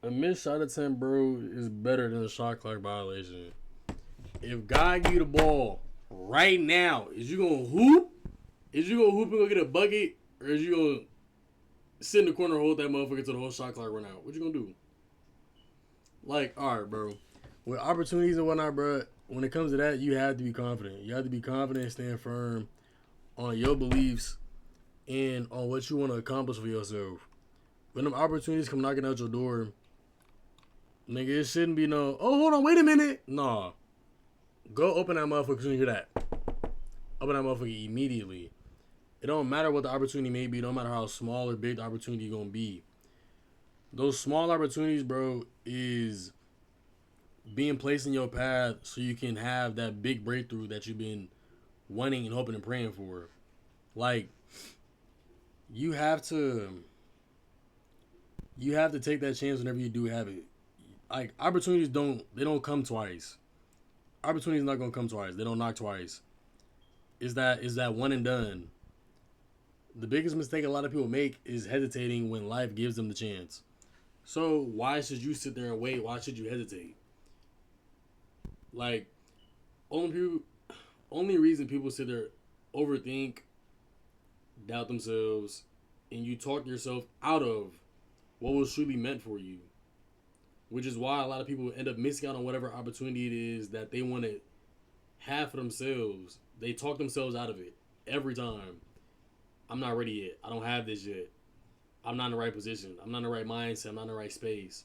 A missed shot attempt, bro, is better than a shot clock violation. If God give you the ball right now, is you gonna hoop? Is you gonna hoop and go get a bucket, or is you gonna sit in the corner and hold that motherfucker till the whole shot clock run out? What you gonna do? Like, all right, bro. With opportunities and whatnot, bro. When it comes to that, you have to be confident. You have to be confident, stand firm on your beliefs and on what you want to accomplish for yourself. When them opportunities come knocking out your door, nigga, it shouldn't be no, oh, hold on, wait a minute. Nah. Go open that motherfucker as soon as you hear that. Open that motherfucker immediately. It don't matter what the opportunity may be. It don't matter how small or big the opportunity gonna be. Those small opportunities, bro, is being placed in your path so you can have that big breakthrough that you've been wanting and hoping and praying for. Like, you have to take that chance whenever you do have it. Like, opportunities don't come twice. Opportunities not gonna come twice. They don't knock twice. Is that one and done. The biggest mistake a lot of people make is hesitating when life gives them the chance. So why should you sit there and wait? Why should you hesitate? Like, only reason people sit there, overthink, doubt themselves, and you talk yourself out of what was truly meant for you. Which is why a lot of people end up missing out on whatever opportunity it is that they want to have for themselves. They talk themselves out of it every time. I'm not ready yet. I don't have this yet. I'm not in the right position. I'm not in the right mindset. I'm not in the right space.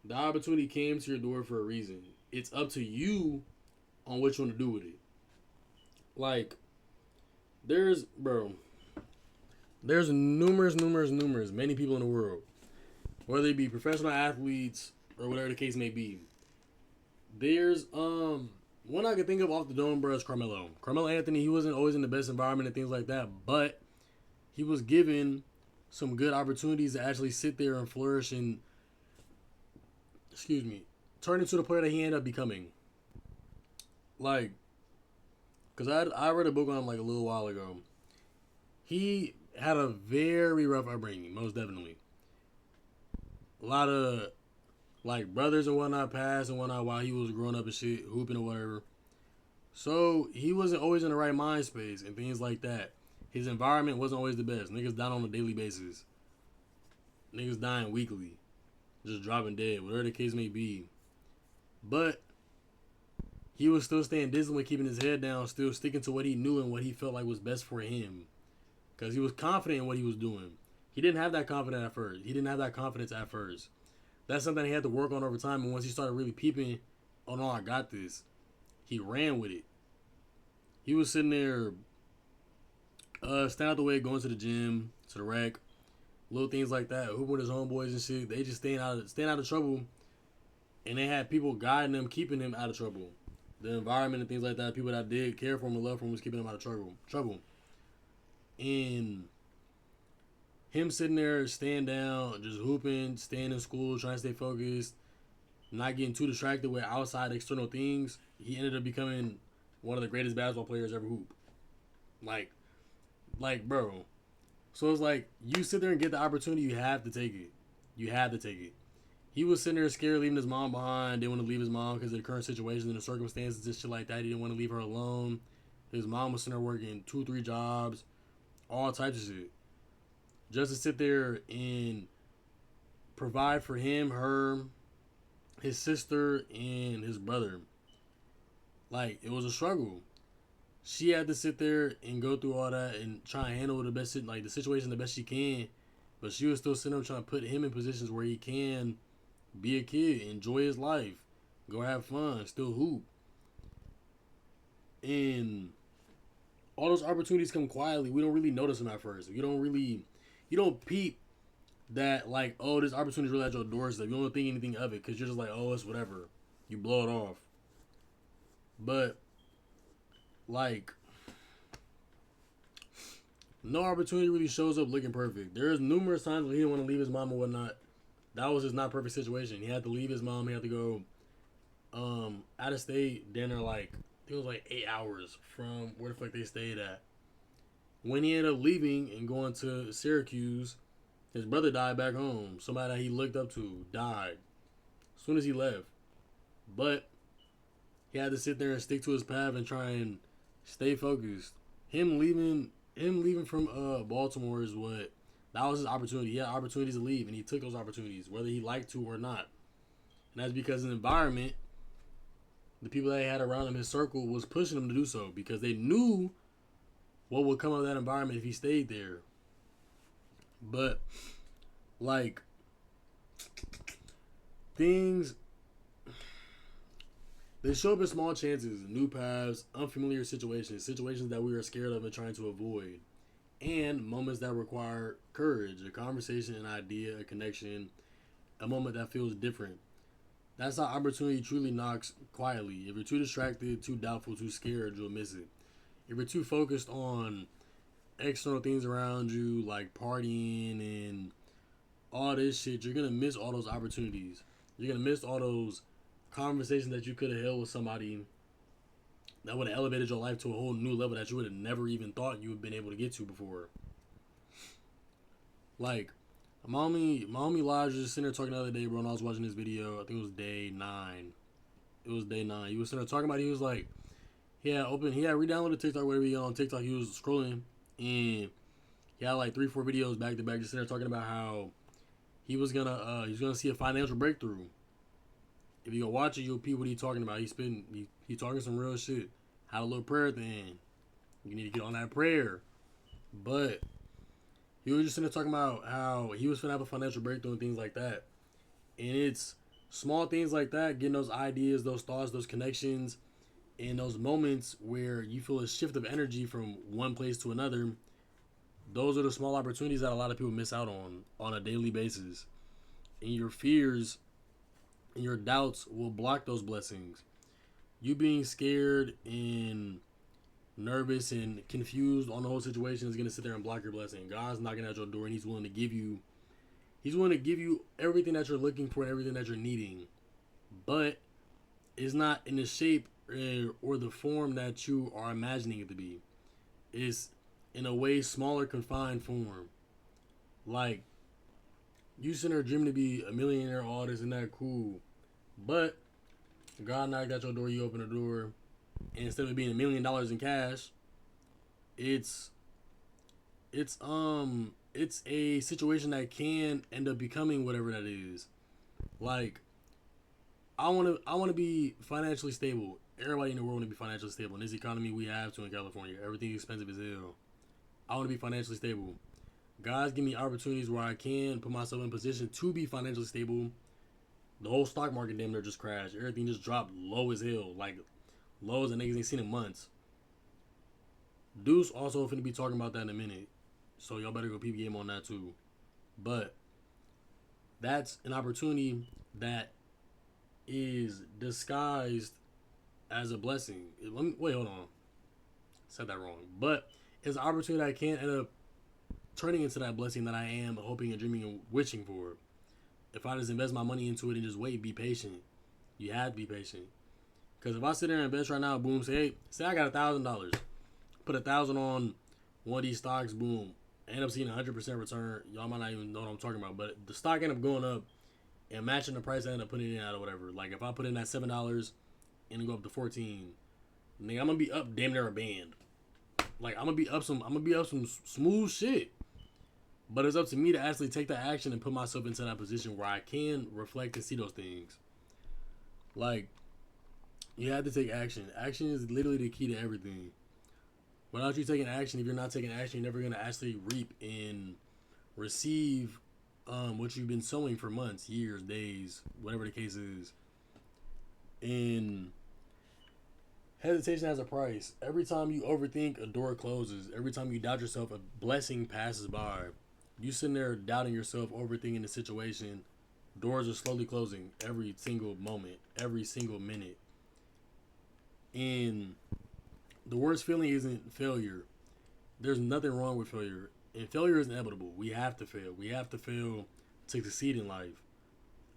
The opportunity came to your door for a reason. It's up to you on what you want to do with it. Like, there's many people in the world, whether they be professional athletes or whatever the case may be. There's one I can think of off the dome, bro, is Carmelo. Carmelo Anthony, he wasn't always in the best environment and things like that, but he was given some good opportunities to actually sit there and flourish and, turn into the player that he ended up becoming. Like, because I read a book on him like a little while ago. He had a very rough upbringing, most definitely. A lot of, like, brothers and whatnot passed and whatnot while he was growing up and shit, hooping or whatever. So he wasn't always in the right mind space and things like that. His environment wasn't always the best. Niggas dying on a daily basis. Niggas dying weekly. Just dropping dead, whatever the case may be. But he was still staying disciplined, keeping his head down, still sticking to what he knew and what he felt like was best for him. Because he was confident in what he was doing. He didn't have that confidence at first. That's something he had to work on over time. And once he started really peeping, oh no, I got this, he ran with it. He was sitting there, staying out the way, going to the gym, to the rec, little things like that, hooping with his homeboys and shit. They just staying out of trouble, and they had people guiding them, keeping him out of trouble. The environment and things like that, people that did care for him and love for him was keeping him out of trouble. And him sitting there, staying down, just hooping, staying in school, trying to stay focused, not getting too distracted with outside external things, he ended up becoming one of the greatest basketball players ever hoop. Like, bro. So it's like, you sit there and get the opportunity, you have to take it. He was sitting there scared leaving his mom behind. Didn't want to leave his mom because of the current situation and the circumstances and shit like that. He didn't want to leave her alone. His mom was sitting there working 2-3 jobs, all types of shit, just to sit there and provide for him, her, his sister, and his brother. Like, it was a struggle. She had to sit there and go through all that and try and handle the situation the best she can. But she was still sitting there trying to put him in positions where he can be a kid, enjoy his life, go have fun, still hoop. And all those opportunities come quietly. We don't really notice them at first. You don't peep that, like, oh, this opportunity is really at your doorstep. You don't think anything of it because you're just like, oh, it's whatever. You blow it off. But, like, no opportunity really shows up looking perfect. There's numerous times when he didn't want to leave his mom and whatnot. That was just not perfect situation. He had to leave his mom. He had to go out of state dinner, like, it was like 8 hours from where the fuck they stayed at. When he ended up leaving and going to Syracuse, His brother died back home. Somebody that he looked up to died as soon as he left. But he had to sit there and stick to his path and try and stay focused. Him leaving from Baltimore is what that was his opportunity. He had opportunities to leave, and he took those opportunities, whether he liked to or not. And that's because his environment, the people that he had around him, his circle, was pushing him to do so because they knew what would come of that environment if he stayed there. But like things, they show up in small chances, new paths, unfamiliar situations that we are scared of and trying to avoid, and moments that require courage, a conversation, an idea, a connection, a moment that feels different. That's how opportunity truly knocks quietly. If you're too distracted, too doubtful, too scared, you'll miss it. If you're too focused on external things around you, like partying and all this shit, you're gonna miss all those opportunities. You're gonna miss all those conversations that you could have held with somebody that would have elevated your life to a whole new level that you would have never even thought you would have been able to get to before. Like, my homie Elijah just sitting there talking the other day, bro, and I was watching this video. I think it was day 9. It was day 9. He was sitting there talking about, he was like, he had re-downloaded TikTok, whatever he on TikTok, he was scrolling, and he had like 3-4 videos back to back, just sitting there talking about how he's gonna see a financial breakthrough. If you go watch it, you'll peep what he's talking about. He talking some real shit. Had a little prayer at the end. You need to get on that prayer. But he was just sitting there talking about how he was finna have a financial breakthrough and things like that. And it's small things like that, getting those ideas, those thoughts, those connections, and those moments where you feel a shift of energy from one place to another. Those are the small opportunities that a lot of people miss out on a daily basis. And your fears and your doubts will block those blessings. You being scared and nervous and confused on the whole situation is going to sit there and block your blessing. God's knocking at your door, and he's willing to give you everything that you're looking for and everything that you're needing. But it's not in the shape or the form that you are imagining it to be. It's in a way smaller, confined form. Like, you sitting there dreaming to be a millionaire, all this and that, cool. But God knocked at your door, you open the door, and instead of it being $1 million in cash, it's a situation that can end up becoming whatever that is. Like, I wanna be financially stable. Everybody in the world wanna be financially stable. In this economy we have to in California, everything's expensive as hell. I wanna be financially stable. God's give me opportunities where I can put myself in position to be financially stable. The whole stock market damn near just crashed. Everything just dropped low as hell. Like, lows that niggas ain't seen in months. Deuce also finna be talking about that in a minute. So y'all better go peep game on that too. But that's an opportunity that is disguised as a blessing. Wait, hold on. Said that wrong. But it's an opportunity that can end up turning into that blessing that I am hoping and dreaming and wishing for. If I just invest my money into it and just wait, be patient. You have to be patient. Because if I sit there and invest right now, boom, say I got $1,000. Put 1,000 on one of these stocks, boom. I end up seeing 100% return. Y'all might not even know what I'm talking about. But the stock end up going up and matching the price I end up putting it in at or whatever. Like, if I put in that $7 and it go up to 14, nigga, I'm going to be up damn near a band. Like, I'm going to be up some smooth shit. But it's up to me to actually take that action and put myself into that position where I can reflect and see those things. Like, you have to take action. Action is literally the key to everything. Without you taking action, if you're not taking action, you're never going to actually reap and receive what you've been sowing for months, years, days, whatever the case is. And hesitation has a price. Every time you overthink, a door closes. Every time you doubt yourself, a blessing passes by. You sitting there doubting yourself, overthinking the situation, doors are slowly closing every single moment, every single minute. And the worst feeling isn't failure. There's nothing wrong with failure. And failure is inevitable. We have to fail. We have to fail to succeed in life.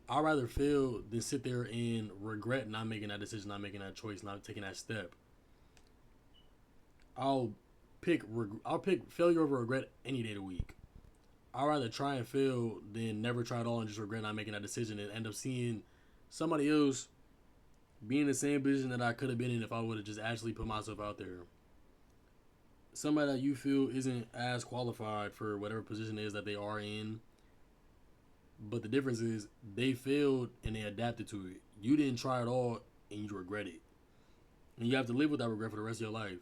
I'd rather fail than sit there and regret not making that decision, not making that choice, not taking that step. I'll pick failure over regret any day of the week. I'd rather try and fail than never try at all and just regret not making that decision and end up seeing somebody else be in the same position that I could have been in if I would have just actually put myself out there. Somebody that you feel isn't as qualified for whatever position it is that they are in, but the difference is they failed and they adapted to it. You didn't try at all and you regret it. And you have to live with that regret for the rest of your life.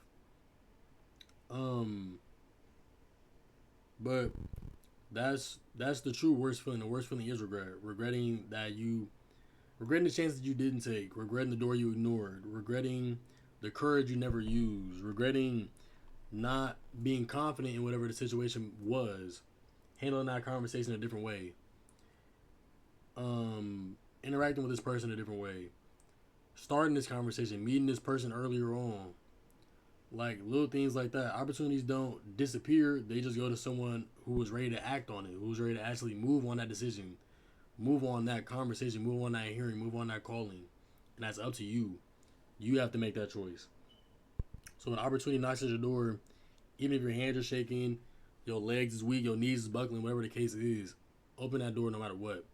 But that's the true worst feeling. The worst feeling is regret. Regretting the chances you didn't take, regretting the door you ignored, regretting the courage you never used, regretting not being confident in whatever the situation was, handling that conversation a different way, interacting with this person a different way, starting this conversation, meeting this person earlier on. Like little things like that. Opportunities don't disappear. They just go to someone who was ready to act on it, who was ready to actually move on that decision, move on that conversation, move on that hearing, move on that calling. And that's up to you. You have to make that choice. So when opportunity knocks at your door, even if your hands are shaking, your legs is weak, your knees is buckling, whatever the case is, open that door no matter what.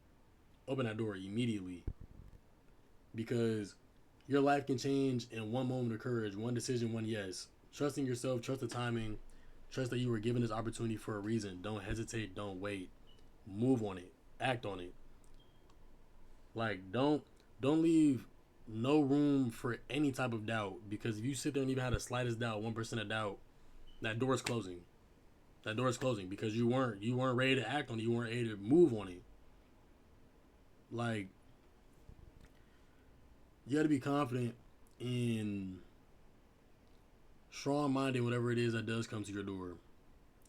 Open that door immediately. Because your life can change in one moment of courage, one decision, one yes. Trusting yourself, trust the timing, trust that you were given this opportunity for a reason. Don't hesitate, don't wait. Move on it. Act on it. Like don't leave no room for any type of doubt, because if you sit there and even have the slightest doubt, 1% of doubt, that door is closing. That door is closing because you weren't ready to act on it. You weren't ready to move on it. Like, you got to be confident in strong-minded whatever it is that does come to your door,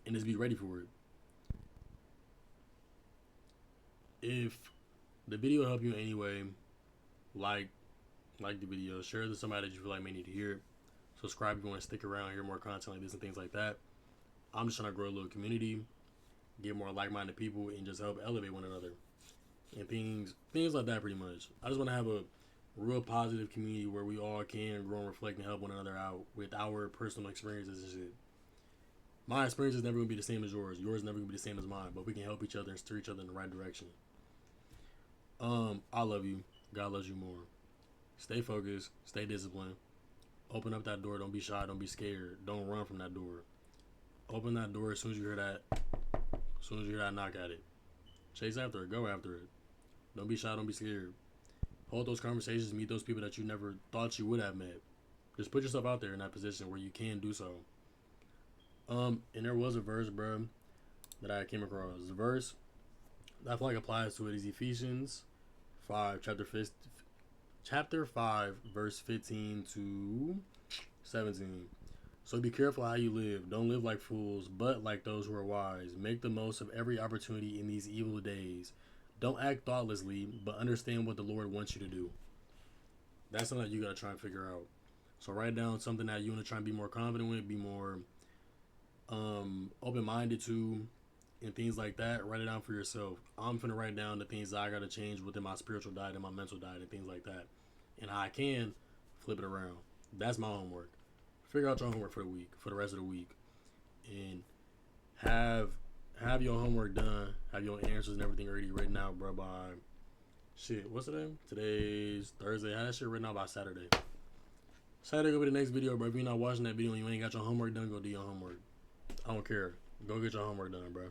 and just be ready for it. If the video helped you in any way, like the video, share it to somebody that you feel like may need to hear it. Subscribe if you want to stick around, hear more content like this and things like that. I'm just trying to grow a little community, get more like-minded people, and just help elevate one another. And things like that pretty much. I just want to have a real positive community where we all can grow and reflect and help one another out with our personal experiences and shit. My experience is never going to be the same as yours. Yours is never going to be the same as mine. But we can help each other and steer each other in the right direction. I love you. God loves you more. Stay focused. Stay disciplined. Open up that door. Don't be shy. Don't be scared. Don't run from that door. Open that door as soon as you hear that. As soon as you hear that knock at it. Chase after it. Go after it. Don't be shy. Don't be scared. Hold those conversations. Meet those people that you never thought you would have met. Just put yourself out there in that position where you can do so. And there was a verse, bro, that I came across. The verse that I feel like applies to it is Ephesians 5, chapter 5, verse 15 to 17. So be careful how you live. Don't live like fools, but like those who are wise. Make the most of every opportunity in these evil days. Don't act thoughtlessly, but understand what the Lord wants you to do. That's something that you got to try and figure out. So write down something that you want to try and be more confident with, be more open-minded to, and things like that. Write it down for yourself. I'm finna write down the things that I got to change within my spiritual diet and my mental diet and things like that. And how I can flip it around. That's my homework. Figure out your homework for the week, for the rest of the week. And have your homework done, have your answers and everything already written out, bro, by what's today? Today's Thursday. Have that shit written out by Saturday. Saturday gonna be the next video, bro. If you're not watching that video and you ain't got your homework done, go do your homework. I don't care. Go get your homework done, bro.